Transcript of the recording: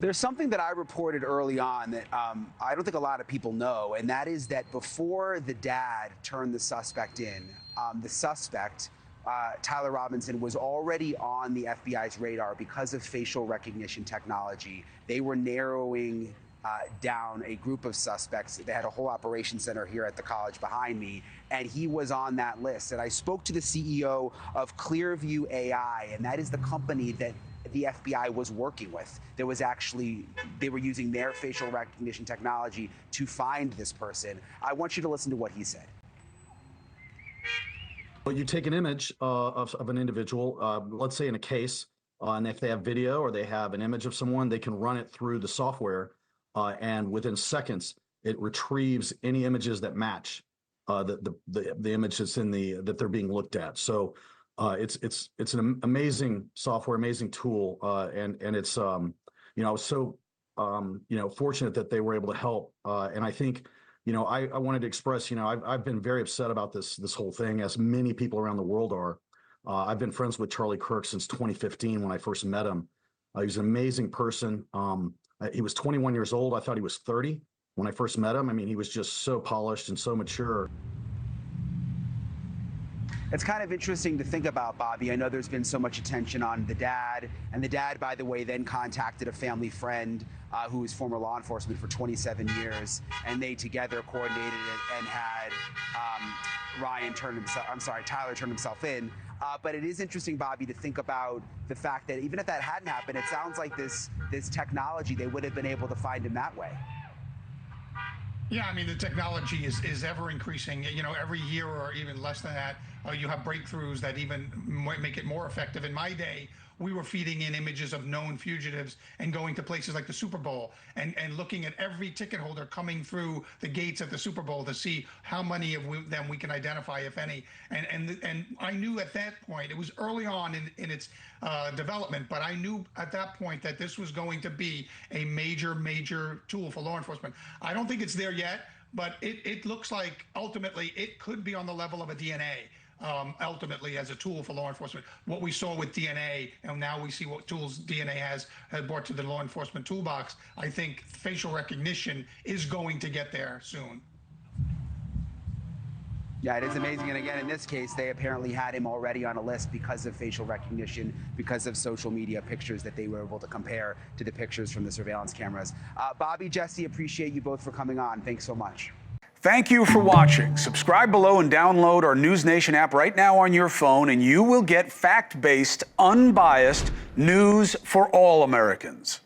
There's something that I reported early on that I don't think a lot of people know, and that is that before the dad turned the suspect in, the suspect, Tyler Robinson, was already on the FBI's radar because of facial recognition technology. They were narrowing down a group of suspects. They had a whole operations center here at the college behind me, and he was on that list. And I spoke to the CEO of Clearview AI, and that is the company that the FBI was working with. There was actually, they were using their facial recognition technology to find this person. I want you to listen to what he said. Well, you take an image of an individual, let's say in a case, and if they have video or they have an image of someone, they can run it through the software, and within seconds, it retrieves any images that match the image that's in that they're being looked at. So it's an amazing software, amazing tool, and it's I was so fortunate that they were able to help, and I think I wanted to express I've been very upset about this whole thing, as many people around the world are. I've been friends with Charlie Kirk since 2015 when I first met him. He was an amazing person. He was 21 years old. I thought he was 30 when I first met him. I mean, he was just so polished and so mature. It's kind of interesting to think about, Bobby. I know there's been so much attention on the dad, and the dad, by the way, then contacted a family friend who was former law enforcement for 27 years, and they together coordinated it and had Tyler turn himself in. But it is interesting, Bobby, to think about the fact that even if that hadn't happened, it sounds like this technology, they would have been able to find him that way. Yeah, I mean, the technology is ever increasing. Every year or even less than that, you have breakthroughs that even make it more effective. In my day, we were feeding in images of known fugitives and going to places like the Super Bowl and looking at every ticket holder coming through the gates at the Super Bowl to see how many of them we can identify, if any. And I knew at that point, it was early on in its development, but I knew at that point that this was going to be a major tool for law enforcement. I don't think it's there yet, but it looks like ultimately it could be on the level of a DNA. Ultimately, as a tool for law enforcement. What we saw with DNA, and now we see what tools DNA has brought to the law enforcement toolbox. I think facial recognition is going to get there soon. Yeah, it is amazing. And again, in this case, they apparently had him already on a list because of facial recognition, because of social media pictures that they were able to compare to the pictures from the surveillance cameras. Bobby, Jesse, appreciate you both for coming on. Thanks so much. Thank you for watching. Subscribe below and download our NewsNation app right now on your phone, and you will get fact-based, unbiased news for all Americans.